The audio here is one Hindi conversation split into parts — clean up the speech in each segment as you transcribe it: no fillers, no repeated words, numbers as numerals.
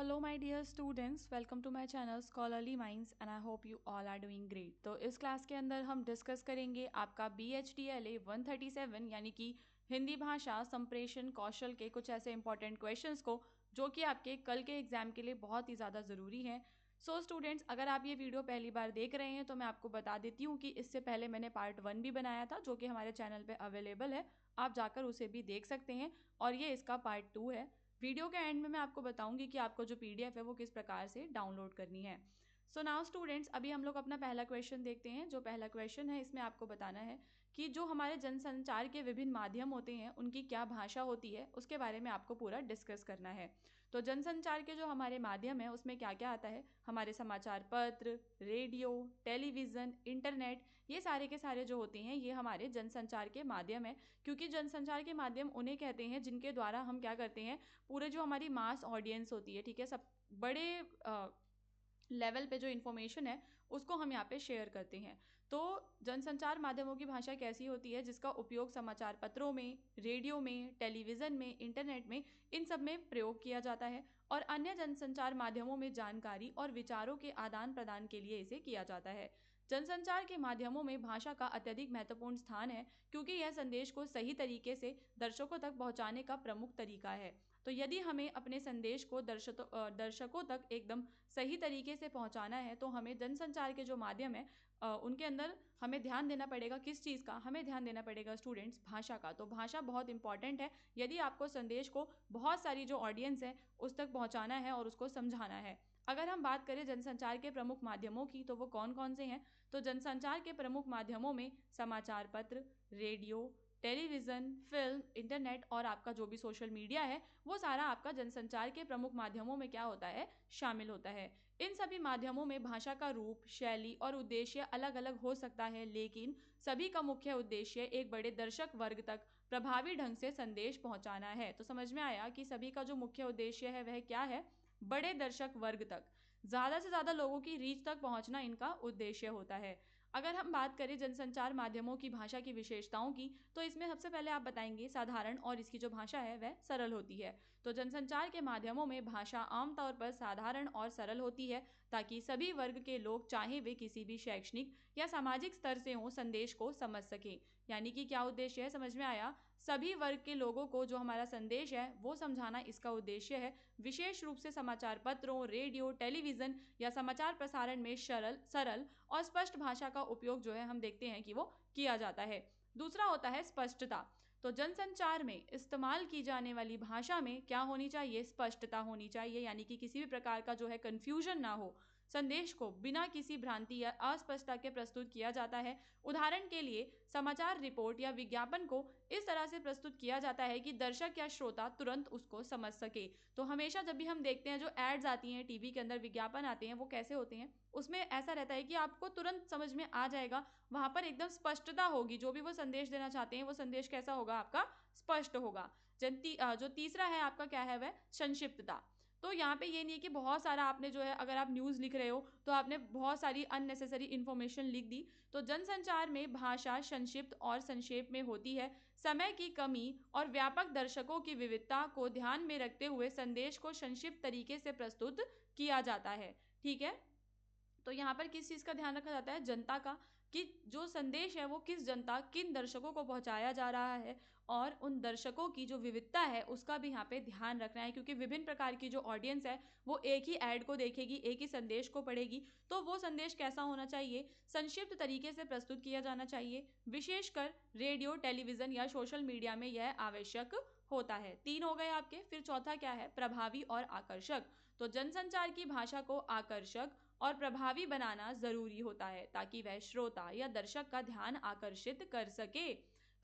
Hello my dear students, welcome to my channel scholarly minds and I hope you all are doing great. तो इस क्लास के अंदर हम डिस्कस करेंगे आपका BHDLA 137 यानी कि हिंदी भाषा संप्रेषण कौशल के कुछ ऐसे इंपॉर्टेंट क्वेश्चंस को जो कि आपके कल के एग्जाम के लिए बहुत ही ज़्यादा ज़रूरी हैं। सो स्टूडेंट्स, अगर आप ये वीडियो पहली बार देख रहे हैं तो मैं आपको बता देती हूँ कि इससे पहले मैंने पार्ट 1 भी बनाया था जो कि हमारे चैनल पे अवेलेबल है। आप जाकर उसे भी देख सकते हैं और ये इसका पार्ट 2 है। वीडियो के एंड में मैं आपको बताऊंगी कि आपको जो PDF है वो किस प्रकार से डाउनलोड करनी है। सो नाउ स्टूडेंट्स, अभी हम लोग अपना पहला क्वेश्चन देखते हैं। जो पहला क्वेश्चन है इसमें आपको बताना है कि जो हमारे जनसंचार के विभिन्न माध्यम होते हैं उनकी क्या भाषा होती है, उसके बारे में आपको पूरा डिस्कस करना है। तो जनसंचार के जो हमारे माध्यम है उसमें क्या क्या आता है, हमारे समाचार पत्र, रेडियो, टेलीविज़न, इंटरनेट, ये सारे के सारे जो होते हैं ये हमारे जनसंचार के माध्यम है। क्योंकि जनसंचार के माध्यम उन्हें कहते हैं जिनके द्वारा हम क्या करते हैं, पूरे जो हमारी मास ऑडियंस होती है, ठीक है, सब बड़े लेवल पे जो इन्फॉर्मेशन है उसको हम यहाँ पे शेयर करते हैं। तो जनसंचार माध्यमों की भाषा कैसी होती है, जिसका उपयोग समाचार पत्रों में, रेडियो में, टेलीविज़न में, इंटरनेट में, इन सब में प्रयोग किया जाता है। और अन्य जनसंचार माध्यमों में जानकारी और विचारों के आदान प्रदान के लिए इसे किया जाता है। जनसंचार के माध्यमों में भाषा का अत्यधिक महत्वपूर्ण स्थान है क्योंकि यह संदेश को सही तरीके से दर्शकों तक पहुंचाने का प्रमुख तरीका है। तो यदि हमें अपने संदेश को दर्शकों तक एकदम सही तरीके से पहुंचाना है तो हमें जनसंचार के जो माध्यम है उनके अंदर हमें ध्यान देना पड़ेगा। किस चीज़ का हमें ध्यान देना पड़ेगा स्टूडेंट्स? भाषा का। तो भाषा बहुत इंपॉर्टेंट है यदि आपको संदेश को बहुत सारी जो ऑडियंस है उस तक पहुंचाना है और उसको समझाना है। अगर हम बात करें जनसंचार के प्रमुख माध्यमों की तो वो कौन कौन से हैं? तो जनसंचार के प्रमुख माध्यमों में समाचार पत्र, रेडियो, टेलीविज़न, फिल्म, इंटरनेट और आपका जो भी सोशल मीडिया है वो सारा आपका जनसंचार के प्रमुख माध्यमों में क्या होता है, शामिल होता है। इन सभी माध्यमों में भाषा का रूप, शैली और उद्देश्य अलग अलग हो सकता है, लेकिन सभी का मुख्य उद्देश्य एक बड़े दर्शक वर्ग तक प्रभावी ढंग से संदेश पहुंचाना है। तो समझ में आया कि सभी का जो मुख्य उद्देश्य है वह क्या है? बड़े दर्शक वर्ग तक, ज़्यादा से ज़्यादा लोगों की रीच तक पहुंचना इनका उद्देश्य होता है। अगर हम बात करें जनसंचार माध्यमों की भाषा की विशेषताओं की तो इसमें सबसे पहले आप बताएंगे साधारण, और इसकी जो भाषा है वह सरल होती है। तो जनसंचार के माध्यमों में भाषा आमतौर पर साधारण और सरल होती है ताकि सभी वर्ग के लोग, चाहे वे किसी भी शैक्षणिक या सामाजिक स्तर से हों, संदेश को समझ सकें। यानी कि क्या उद्देश्य है, समझ में आया? सभी वर्ग के लोगों को जो हमारा संदेश है वो समझाना इसका उद्देश्य है। विशेष रूप से समाचार पत्रों, रेडियो, टेलीविज़न या समाचार प्रसारण में सरल और स्पष्ट भाषा का उपयोग जो है हम देखते हैं कि वो किया जाता है। दूसरा होता है स्पष्टता। तो जनसंचार में इस्तेमाल की जाने वाली भाषा में क्या होनी चाहिए? स्पष्टता होनी चाहिए, यानी कि किसी भी प्रकार का जो है कंफ्यूजन ना हो। संदेश को बिना किसी भ्रांति या अस्पष्टता के प्रस्तुत किया जाता है। उदाहरण के लिए समाचार रिपोर्ट या विज्ञापन को इस तरह से प्रस्तुत किया जाता है कि दर्शक या श्रोता तुरंत उसको समझ सके। तो हमेशा जब भी हम देखते हैं जो एड्स आती हैं टीवी के अंदर, विज्ञापन आते हैं, वो कैसे होते हैं? उसमें ऐसा रहता है कि आपको तुरंत समझ में आ जाएगा, वहां पर एकदम स्पष्टता होगी। जो भी वो संदेश देना चाहते हैं वो संदेश कैसा होगा? आपका स्पष्ट होगा। जो तीसरा है आपका क्या है वह संक्षिप्तता। तो यहाँ पे ये नहीं है कि बहुत सारा आपने जो है, अगर आप न्यूज़ लिख रहे हो तो आपने बहुत सारी अननेसेसरी इन्फॉर्मेशन लिख दी। तो जनसंचार में भाषा संक्षिप्त और संक्षेप में होती है। समय की कमी और व्यापक दर्शकों की विविधता को ध्यान में रखते हुए संदेश को संक्षिप्त तरीके से प्रस्तुत किया जाता है। ठीक है, तो यहाँ पर किस चीज़ का ध्यान रखा जाता है? जनता का, कि जो संदेश है वो किस जनता, किन दर्शकों को पहुँचाया जा रहा है, और उन दर्शकों की जो विविधता है उसका भी यहाँ पे ध्यान रखना है। क्योंकि विभिन्न प्रकार की जो ऑडियंस है वो एक ही ऐड को देखेगी, एक ही संदेश को पढ़ेगी। तो वो संदेश कैसा होना चाहिए? संक्षिप्त तरीके से प्रस्तुत किया जाना चाहिए। विशेषकर रेडियो, टेलीविज़न या सोशल मीडिया में यह आवश्यक होता है। 3 हो गए आपके। फिर चौथा क्या है? प्रभावी और आकर्षक। तो जनसंचार की भाषा को आकर्षक और प्रभावी बनाना जरूरी होता है ताकि वह श्रोता या दर्शक का ध्यान आकर्षित कर सके।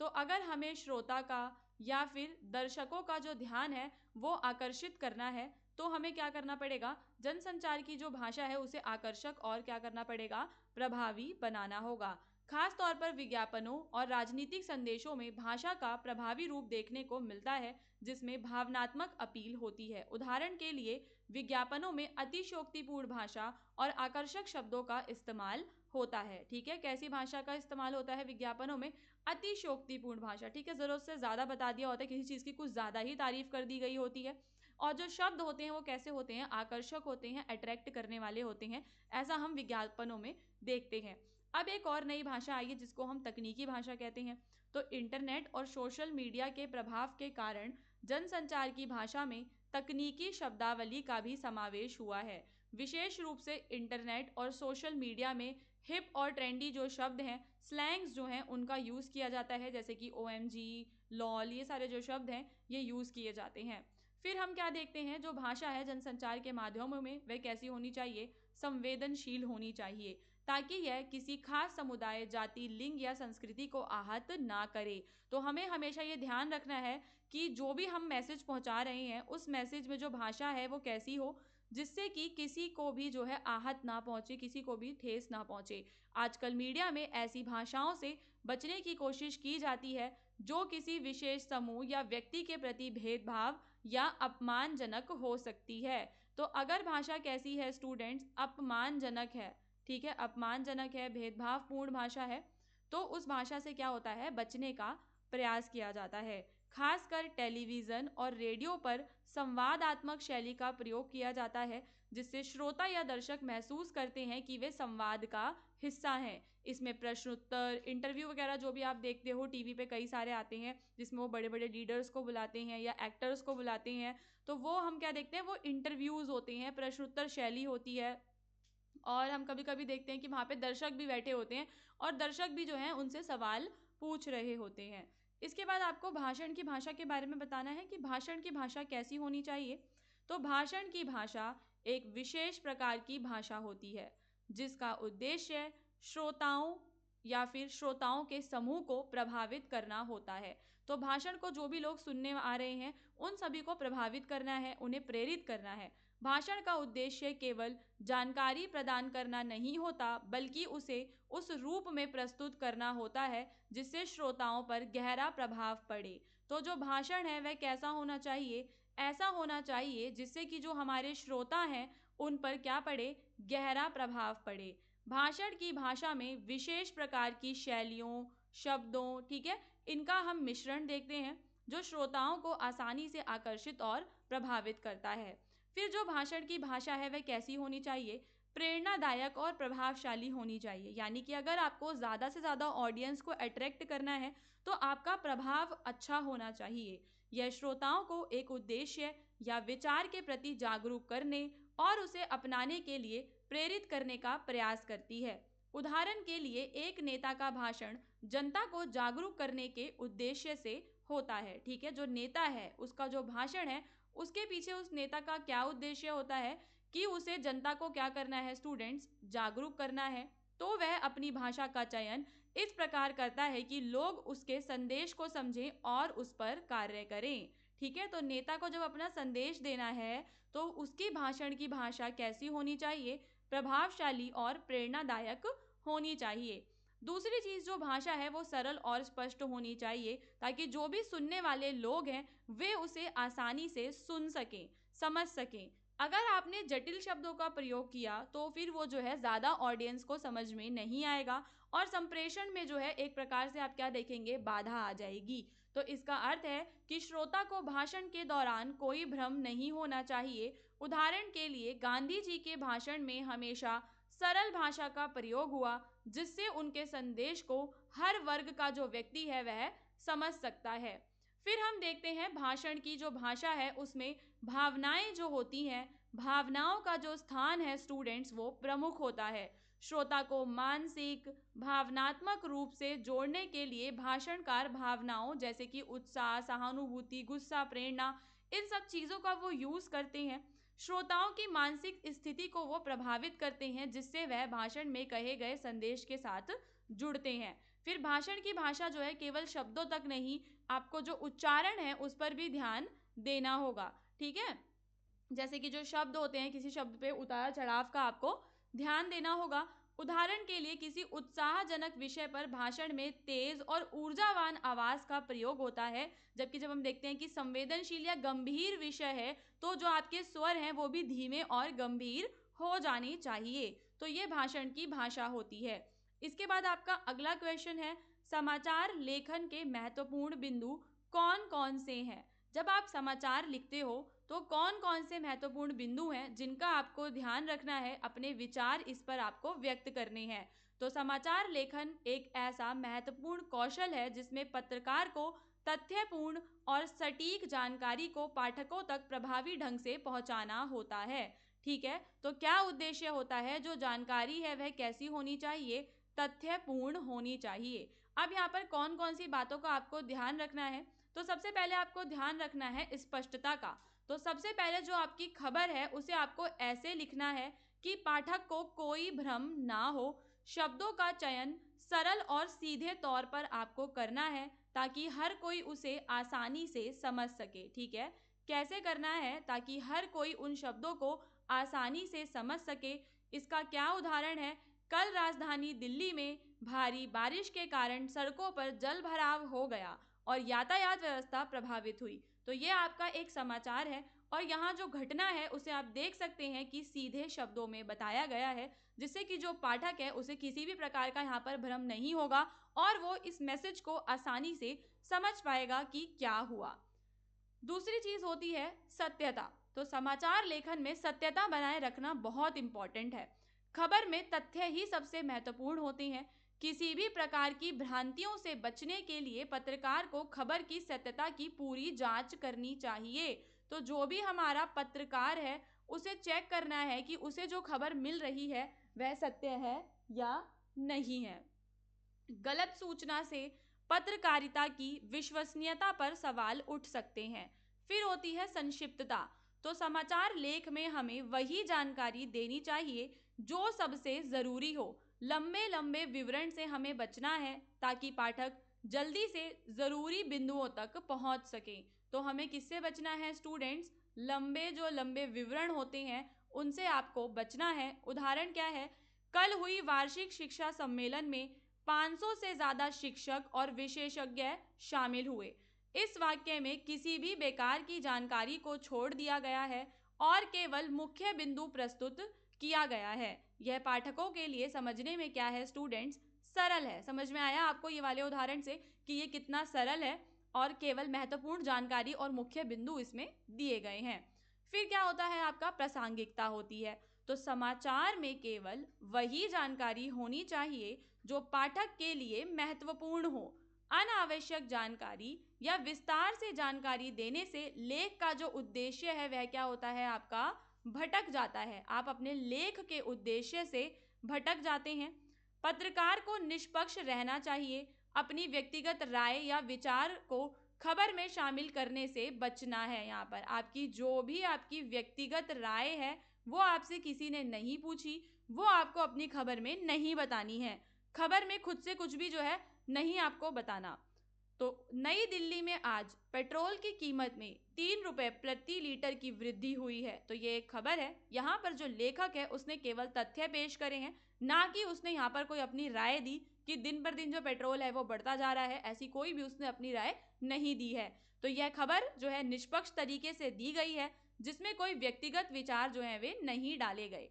तो अगर हमें श्रोता का या फिर दर्शकों का जो ध्यान है वो आकर्षित करना है तो हमें क्या करना पड़ेगा? जनसंचार की जो भाषा है उसे आकर्षक और क्या करना पड़ेगा? प्रभावी बनाना होगा। खास तौर पर विज्ञापनों और राजनीतिक संदेशों में भाषा का प्रभावी रूप देखने को मिलता है जिसमें भावनात्मक अपील होती है। उदाहरण के लिए विज्ञापनों में अतिशयोक्तिपूर्ण भाषा और आकर्षक शब्दों का इस्तेमाल होता है। ठीक है, कैसी भाषा का इस्तेमाल होता है विज्ञापनों में? अतिशयोक्तिपूर्ण भाषा। ठीक है, जरूरत से ज्यादा बता दिया होता है, किसी चीज की कुछ ज्यादा ही तारीफ कर दी गई होती है। और जो शब्द होते हैं वो कैसे होते हैं, आकर्षक होते हैं, अट्रैक्ट करने वाले होते हैं, ऐसा हम विज्ञापनों में देखते हैं। अब एक और नई भाषा आई है जिसको हम तकनीकी भाषा कहते हैं। तो इंटरनेट और सोशल मीडिया के प्रभाव के कारण जनसंचार की भाषा में तकनीकी शब्दावली का भी समावेश हुआ है। विशेष रूप से इंटरनेट और सोशल मीडिया में हिप और ट्रेंडी जो शब्द हैं, स्लैंग्स जो हैं, उनका यूज़ किया जाता है, जैसे कि OMG, लॉल, ये सारे जो शब्द हैं ये यूज़ किए जाते हैं। फिर हम क्या देखते हैं, जो भाषा है जनसंचार के माध्यमों में वह कैसी होनी चाहिए, संवेदनशील होनी चाहिए, ताकि यह किसी खास समुदाय, जाति, लिंग या संस्कृति को आहत ना करे। तो हमें हमेशा ये ध्यान रखना है कि जो भी हम मैसेज पहुंचा रहे हैं उस मैसेज में जो भाषा है वो कैसी हो, जिससे कि किसी को भी जो है आहत ना पहुंचे, किसी को भी ठेस ना पहुंचे। आजकल मीडिया में ऐसी भाषाओं से बचने की कोशिश की जाती है जो किसी विशेष समूह या व्यक्ति के प्रति भेदभाव या अपमानजनक हो सकती है। तो अगर भाषा कैसी है स्टूडेंट्स, अपमानजनक है, ठीक है, अपमानजनक है, भेदभावपूर्ण भाषा है, तो उस भाषा से क्या होता है, बचने का प्रयास किया जाता है। खासकर टेलीविज़न और रेडियो पर संवादात्मक शैली का प्रयोग किया जाता है, जिससे श्रोता या दर्शक महसूस करते हैं कि वे संवाद का हिस्सा हैं। इसमें प्रश्न उत्तर, इंटरव्यू वगैरह जो भी आप देखते हो टीवी पे कई सारे आते हैं जिसमें वो बड़े बड़े लीडर्स को बुलाते हैं या एक्टर्स को बुलाते हैं, तो वो हम क्या देखते हैं, वो इंटरव्यूज़ होते हैं, प्रश्न उत्तर शैली होती है। और हम कभी कभी देखते हैं कि वहाँ पे दर्शक भी बैठे होते हैं और दर्शक भी जो हैं उनसे सवाल पूछ रहे होते हैं। इसके बाद आपको भाषण की भाषा के बारे में बताना है कि भाषण की भाषा कैसी होनी चाहिए। तो भाषण की भाषा एक विशेष प्रकार की भाषा होती है जिसका उद्देश्य श्रोताओं या फिर श्रोताओं के समूह को प्रभावित करना होता है। तो भाषण को जो भी लोग सुनने आ रहे हैं उन सभी को प्रभावित करना है, उन्हें प्रेरित करना है। भाषण का उद्देश्य केवल जानकारी प्रदान करना नहीं होता, बल्कि उसे उस रूप में प्रस्तुत करना होता है जिससे श्रोताओं पर गहरा प्रभाव पड़े। तो जो भाषण है वह कैसा होना चाहिए, ऐसा होना चाहिए जिससे कि जो हमारे श्रोता हैं उन पर क्या पड़े, गहरा प्रभाव पड़े। भाषण की भाषा में विशेष प्रकार की शैलियों, शब्दों, ठीक है, इनका हम मिश्रण देखते हैं जो श्रोताओं को आसानी से आकर्षित और प्रभावित करता है। फिर जो भाषण की भाषा है वह कैसी होनी चाहिए, प्रेरणादायक और प्रभावशाली होनी चाहिए। यानी कि अगर आपको ज़्यादा से ज़्यादा ऑडियंस को अट्रैक्ट करना है तो आपका प्रभाव अच्छा होना चाहिए। यह श्रोताओं को एक उद्देश्य या विचार के प्रति जागरूक करने और उसे अपनाने के लिए प्रेरित करने का प्रयास करती है। उदाहरण के लिए एक नेता का भाषण जनता को जागरूक करने के उद्देश्य से होता है, ठीक है, जो नेता है उसका जो भाषण है उसके पीछे उस नेता का क्या उद्देश्य होता है कि उसे जनता को क्या करना है स्टूडेंट्स, जागरूक करना है। तो वह अपनी भाषा का चयन इस प्रकार करता है कि लोग उसके संदेश को समझें और उस पर कार्य करें। ठीक है, तो नेता को जब अपना संदेश देना है तो उसकी भाषण की भाषा कैसी होनी चाहिए, प्रभावशाली और प्रेरणादायक होनी चाहिए। दूसरी चीज़ जो भाषा है वो सरल और स्पष्ट होनी चाहिए ताकि जो भी सुनने वाले लोग हैं वे उसे आसानी से सुन सकें, समझ सकें। अगर आपने जटिल शब्दों का प्रयोग किया तो फिर वो जो है ज़्यादा ऑडियंस को समझ में नहीं आएगा और संप्रेषण में जो है एक प्रकार से आप क्या देखेंगे, बाधा आ जाएगी। तो इसका अर्थ है कि श्रोता को भाषण के दौरान कोई भ्रम नहीं होना चाहिए। उदाहरण के लिए गांधी जी के भाषण में हमेशा सरल भाषा का प्रयोग हुआ जिससे उनके संदेश को हर वर्ग का जो व्यक्ति है वह समझ सकता है। फिर हम देखते हैं भाषण की जो भाषा है उसमें भावनाएं जो होती हैं, भावनाओं का जो स्थान है स्टूडेंट्स वो प्रमुख होता है। श्रोता को मानसिक, भावनात्मक रूप से जोड़ने के लिए भाषणकार भावनाओं जैसे कि उत्साह, सहानुभूति, गुस्सा, प्रेरणा, इन सब चीज़ों का वो यूज़ करते हैं। श्रोताओं की मानसिक स्थिति को वो प्रभावित करते हैं जिससे वह भाषण में कहे गए संदेश के साथ जुड़ते हैं। फिर भाषण की भाषा जो है केवल शब्दों तक नहीं, आपको जो उच्चारण है उस पर भी ध्यान देना होगा, ठीक है। जैसे कि जो शब्द होते हैं किसी शब्द पे उतार चढ़ाव का आपको ध्यान देना होगा। उदाहरण के लिए किसी उत्साहजनक विषय पर भाषण में तेज और ऊर्जावान आवाज का प्रयोग होता है, जबकि जब हम देखते हैं कि संवेदनशील या गंभीर विषय है तो जो आपके स्वर हैं वो भी धीमे और गंभीर हो जाने चाहिए। तो ये भाषण की भाषा होती है। इसके बाद आपका अगला क्वेश्चन है, समाचार लेखन के महत्वपूर्ण बिंदु कौन कौन से हैं। जब आप समाचार लिखते हो तो कौन कौन से महत्वपूर्ण बिंदु हैं जिनका आपको ध्यान रखना है, अपने विचार इस पर आपको व्यक्त करने हैं। तो समाचार लेखन एक ऐसा महत्वपूर्ण कौशल है जिसमें पत्रकार को तथ्यपूर्ण और सटीक जानकारी को पाठकों तक प्रभावी ढंग से पहुंचाना होता है। ठीक है, तो क्या उद्देश्य होता है, जो जानकारी है वह कैसी होनी चाहिए, तथ्यपूर्ण होनी चाहिए। अब यहाँ पर कौन कौन सी बातों का आपको ध्यान रखना है, तो सबसे पहले आपको ध्यान रखना है स्पष्टता का। तो सबसे पहले जो आपकी खबर है उसे आपको ऐसे लिखना है कि पाठक को कोई भ्रम ना हो। शब्दों का चयन सरल और सीधे तौर पर आपको करना है ताकि हर कोई उसे आसानी से समझ सके। ठीक है, कैसे करना है ताकि हर कोई उन शब्दों को आसानी से समझ सके। इसका क्या उदाहरण है, कल राजधानी दिल्ली में भारी बारिश के कारण सड़कों पर जल भराव हो गया और यातायात व्यवस्था प्रभावित हुई। तो ये आपका एक समाचार है और यहाँ जो घटना है उसे आप देख सकते हैं कि सीधे शब्दों में बताया गया है, जिससे कि जो पाठक है उसे किसी भी प्रकार का यहाँ पर भ्रम नहीं होगा और वो इस मैसेज को आसानी से समझ पाएगा कि क्या हुआ। दूसरी चीज होती है सत्यता। तो समाचार लेखन में सत्यता बनाए रखना बहुत इंपॉर्टेंट है। खबर में तथ्य ही सबसे महत्वपूर्ण होते हैं। किसी भी प्रकार की भ्रांतियों से बचने के लिए पत्रकार को खबर की सत्यता की पूरी जांच करनी चाहिए। तो जो भी हमारा पत्रकार है उसे चेक करना है कि उसे जो खबर मिल रही है वह सत्य है या नहीं है। गलत सूचना से पत्रकारिता की विश्वसनीयता पर सवाल उठ सकते हैं। फिर होती है संक्षिप्तता। तो समाचार लेख में हमें वही जानकारी देनी चाहिए जो सबसे जरूरी हो। लंबे लंबे विवरण से हमें बचना है ताकि पाठक जल्दी से जरूरी बिंदुओं तक पहुंच सके। तो हमें किससे बचना है स्टूडेंट्स, लंबे विवरण होते हैं उनसे आपको बचना है। उदाहरण क्या है, कल हुई वार्षिक शिक्षा सम्मेलन में 500 से ज्यादा शिक्षक और विशेषज्ञ शामिल हुए। इस वाक्य में किसी भी बेकार की जानकारी को छोड़ दिया गया है और केवल मुख्य बिंदु प्रस्तुत किया गया है। यह पाठकों के लिए समझने में क्या है स्टूडेंट्स, सरल है। समझ में आया आपको ये वाले उदाहरण से कि ये कितना सरल है और केवल महत्वपूर्ण जानकारी और मुख्य बिंदु इसमें दिए गए हैं। फिर क्या होता है, आपका प्रासंगिकता होती है। तो समाचार में केवल वही जानकारी होनी चाहिए जो पाठक के लिए महत्वपूर्ण हो। अनावश्यक जानकारी या विस्तार से जानकारी देने से लेख का जो उद्देश्य है वह क्या होता है, आपका भटक जाता है। आप अपने लेख के उद्देश्य से भटक जाते हैं। पत्रकार को निष्पक्ष रहना चाहिए। अपनी व्यक्तिगत राय या विचार को खबर में शामिल करने से बचना है। यहाँ पर आपकी जो भी आपकी व्यक्तिगत राय है वो आपसे किसी ने नहीं पूछी, वो आपको अपनी खबर में नहीं बतानी है। खबर में खुद से कुछ भी जो है नहीं आपको बताना। तो नई दिल्ली में आज पेट्रोल की कीमत में 3 रुपए प्रति लीटर की वृद्धि हुई है। तो ये एक खबर है। यहाँ पर जो लेखक है उसने केवल तथ्य पेश करे हैं, ना कि उसने यहाँ पर कोई अपनी राय दी कि दिन पर दिन जो पेट्रोल है वो बढ़ता जा रहा है। ऐसी कोई भी उसने अपनी राय नहीं दी है। तो यह खबर जो है निष्पक्ष तरीके से दी गई है, जिसमें कोई व्यक्तिगत विचार जो है वे नहीं डाले गए।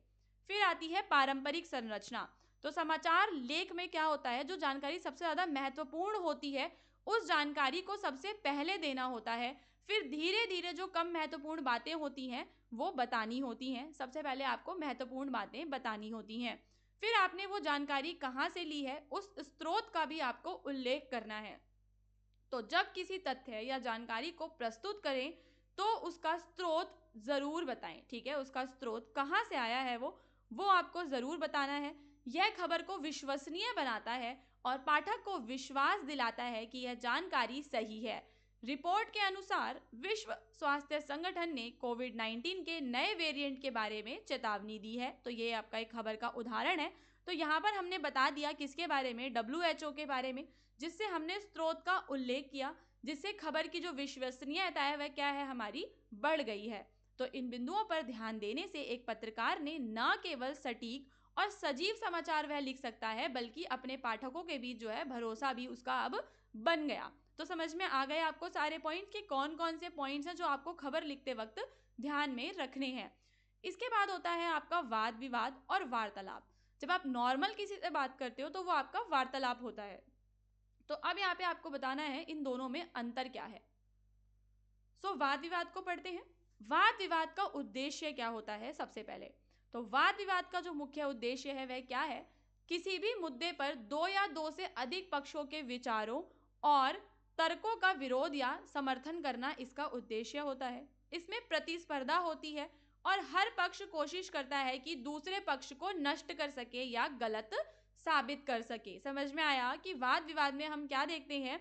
फिर आती है पारंपरिक संरचना। तो समाचार लेख में क्या होता है, जो जानकारी सबसे ज्यादा महत्वपूर्ण होती है उस जानकारी को सबसे पहले देना होता है। फिर धीरे धीरे जो कम महत्वपूर्ण बातें होती हैं वो बतानी होती हैं। सबसे पहले आपको महत्वपूर्ण बातें बतानी होती हैं। फिर आपने वो जानकारी कहाँ से ली है उस स्रोत का भी आपको उल्लेख करना है। तो जब किसी तथ्य या जानकारी को प्रस्तुत करें तो उसका स्रोत जरूर बताएं। ठीक है, उसका स्रोत कहाँ से आया है वो आपको जरूर बताना है। यह खबर को विश्वसनीय बनाता है और पाठक को विश्वास दिलाता है कि यह जानकारी सही है। रिपोर्ट के अनुसार विश्व स्वास्थ्य संगठन ने कोविड-19 के नए वेरिएंट के बारे में चेतावनी दी है। तो ये आपका एक खबर का उदाहरण है। तो यहाँ पर हमने बता दिया किसके बारे में, WHO के बारे में, जिससे हमने स्रोत का उल्लेख किया, जिससे खबर की जो विश्वसनीयता है वह क्या है, हमारी बढ़ गई है। तो इन बिंदुओं पर ध्यान देने से एक पत्रकार ने न केवल सटीक और सजीव समाचार वह लिख सकता है, बल्कि अपने पाठकों के बीच जो है भरोसा भी उसका अब बन गया। तो समझ में आ गए आपको सारे पॉइंट कि कौन कौन से पॉइंट्स हैं जो आपको खबर लिखते वक्त ध्यान में रखने हैं। इसके बाद होता है आपका वाद विवाद और वार्तालाप। जब आप नॉर्मल किसी से बात करते हो तो वो आपका वार्तालाप होता है। तो अब यहाँ पे आपको बताना है इन दोनों में अंतर क्या है। सो वाद विवाद को पढ़ते हैं। वाद विवाद का उद्देश्य क्या होता है? सबसे पहले तो वाद विवाद का जो मुख्य उद्देश्य है वह क्या है? किसी भी मुद्दे पर दो या दो से अधिक पक्षों के विचारों और तर्कों का विरोध या समर्थन करना इसका उद्देश्य होता है। इसमें प्रतिस्पर्धा होती है और हर पक्ष कोशिश करता है कि दूसरे पक्ष को नष्ट कर सके या गलत साबित कर सके। समझ में आया कि वाद विवाद में हम क्या देखते हैं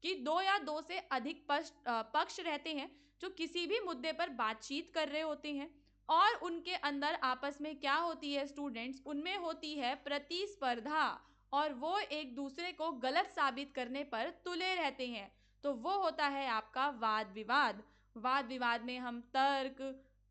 कि दो या दो से अधिक पक्ष रहते हैं जो किसी भी मुद्दे पर बातचीत कर रहे होते हैं और उनके अंदर आपस में क्या होती है स्टूडेंट्स, उनमें होती है प्रतिस्पर्धा और वो एक दूसरे को गलत साबित करने पर तुले रहते हैं। तो वो होता है आपका वाद विवाद। वाद विवाद में हम तर्क,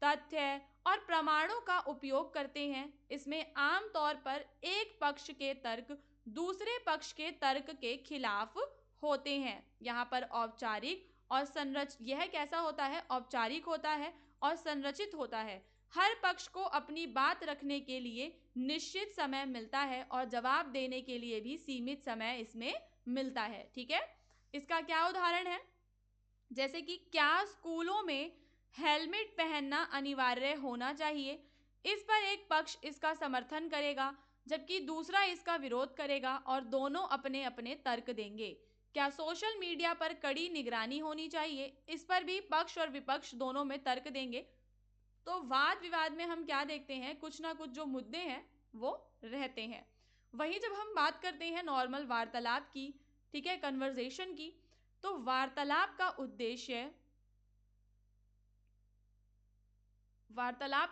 तथ्य और प्रमाणों का उपयोग करते हैं। इसमें आमतौर पर एक पक्ष के तर्क दूसरे पक्ष के तर्क के खिलाफ होते हैं। यहाँ पर औपचारिक और यह कैसा होता है? औपचारिक होता है और संरचित होता है। हर पक्ष को अपनी बात रखने के लिए निश्चित समय मिलता है और जवाब देने के लिए भी सीमित समय इसमें मिलता है। ठीक है, इसका क्या उदाहरण है? जैसे कि क्या स्कूलों में हेलमेट पहनना अनिवार्य होना चाहिए? इस पर एक पक्ष इसका समर्थन करेगा जबकि दूसरा इसका विरोध करेगा और दोनों अपने अपने तर्क देंगे। क्या सोशल मीडिया पर कड़ी निगरानी होनी चाहिए? इस पर भी पक्ष और विपक्ष दोनों में तर्क देंगे। तो वाद विवाद में हम क्या देखते हैं? कुछ ना कुछ जो मुद्दे हैं वो रहते हैं। वहीं जब हम बात करते हैं नॉर्मल वार्तालाप की, ठीक है, कन्वर्सेशन की, तो वार्तालाप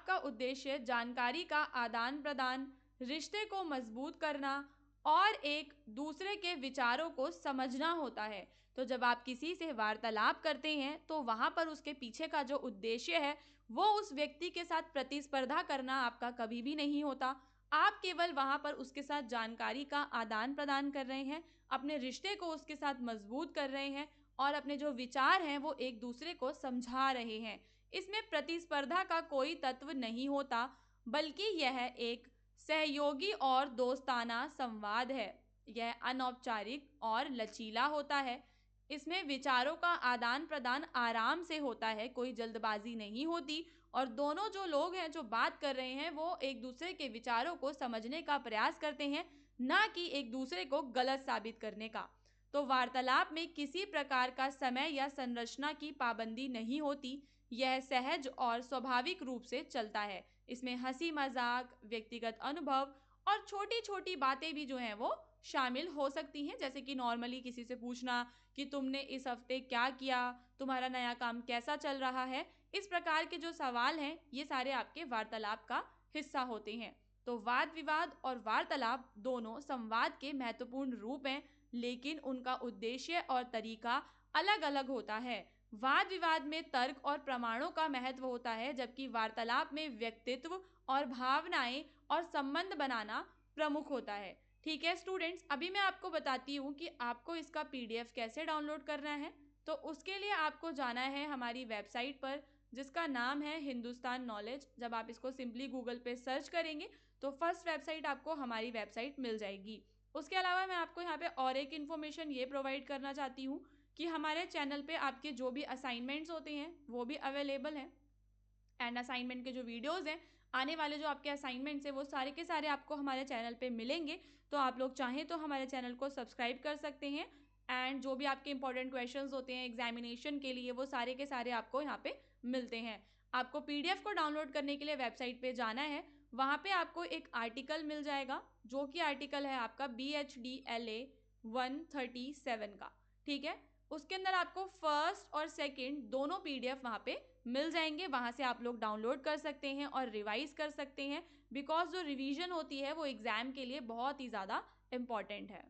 का उद्देश्य जानकारी का आदान प्रदान, रिश्ते को मजबूत करना और एक दूसरे के विचारों को समझना होता है। तो जब आप किसी से वार्तालाप करते हैं तो वहां पर उसके पीछे का जो उद्देश्य है वो उस व्यक्ति के साथ प्रतिस्पर्धा करना आपका कभी भी नहीं होता। आप केवल वहां पर उसके साथ जानकारी का आदान प्रदान कर रहे हैं, अपने रिश्ते को उसके साथ मजबूत कर रहे हैं और अपने जो विचार हैं वो एक दूसरे को समझा रहे हैं। इसमें प्रतिस्पर्धा का कोई तत्व नहीं होता, बल्कि यह एक सहयोगी और दोस्ताना संवाद है। यह अनौपचारिक और लचीला होता है। इसमें विचारों का आदान प्रदान आराम से होता है, कोई जल्दबाजी नहीं होती और दोनों जो लोग हैं जो बात कर रहे हैं वो एक दूसरे के विचारों को समझने का प्रयास करते हैं, ना कि एक दूसरे को गलत साबित करने का। तो वार्तालाप में किसी प्रकार का समय या संरचना की पाबंदी नहीं होती। यह सहज और स्वाभाविक रूप से चलता है। इसमें हंसी मजाक, व्यक्तिगत अनुभव और छोटी छोटी बातें भी जो हैं वो शामिल हो सकती हैं, जैसे कि नॉर्मली किसी से पूछना कि तुमने इस हफ्ते क्या किया, तुम्हारा नया काम कैसा चल रहा है। इस प्रकार के जो सवाल हैं ये सारे आपके वार्तालाप का हिस्सा होते हैं। तो वाद विवाद और वार्तालाप दोनों संवाद के महत्वपूर्ण रूप हैं, लेकिन उनका उद्देश्य और तरीका अलग अलग होता है। वाद विवाद में तर्क और प्रमाणों का महत्व होता है, जबकि वार्तालाप में व्यक्तित्व और भावनाएं और संबंध बनाना प्रमुख होता है। ठीक है स्टूडेंट्स, अभी मैं आपको बताती हूँ कि आपको इसका पीडीएफ कैसे डाउनलोड करना है। तो उसके लिए आपको जाना है हमारी वेबसाइट पर, जिसका नाम है हिंदुस्तान नॉलेज। जब आप इसको सिंपली गूगल पे सर्च करेंगे तो फर्स्ट वेबसाइट आपको हमारी वेबसाइट मिल जाएगी। उसके अलावा मैं आपको यहाँ पे और एक इन्फॉर्मेशन ये प्रोवाइड करना चाहती हूँ कि हमारे चैनल पे आपके जो भी असाइनमेंट्स होते हैं वो भी अवेलेबल हैं एंड असाइनमेंट के जो वीडियोस हैं, आने वाले जो आपके असाइनमेंट्स हैं वो सारे के सारे आपको हमारे चैनल पे मिलेंगे। तो आप लोग चाहें तो हमारे चैनल को सब्सक्राइब कर सकते हैं एंड जो भी आपके इंपॉर्टेंट क्वेश्चंस होते हैं एग्जामिनेशन के लिए वो सारे के सारे आपको यहाँ पे मिलते हैं। आपको पीडीएफ को डाउनलोड करने के लिए वेबसाइट पे जाना है। वहाँ पे आपको एक आर्टिकल मिल जाएगा जो कि आर्टिकल है आपका BHDLA 137 का। ठीक है, उसके अंदर आपको फर्स्ट और सेकंड दोनों पीडीएफ वहाँ पे मिल जाएंगे। वहाँ से आप लोग डाउनलोड कर सकते हैं और रिवाइज कर सकते हैं, बिकॉज जो रिवीजन होती है वो एग्जाम के लिए बहुत ही ज़्यादा इम्पॉर्टेंट है।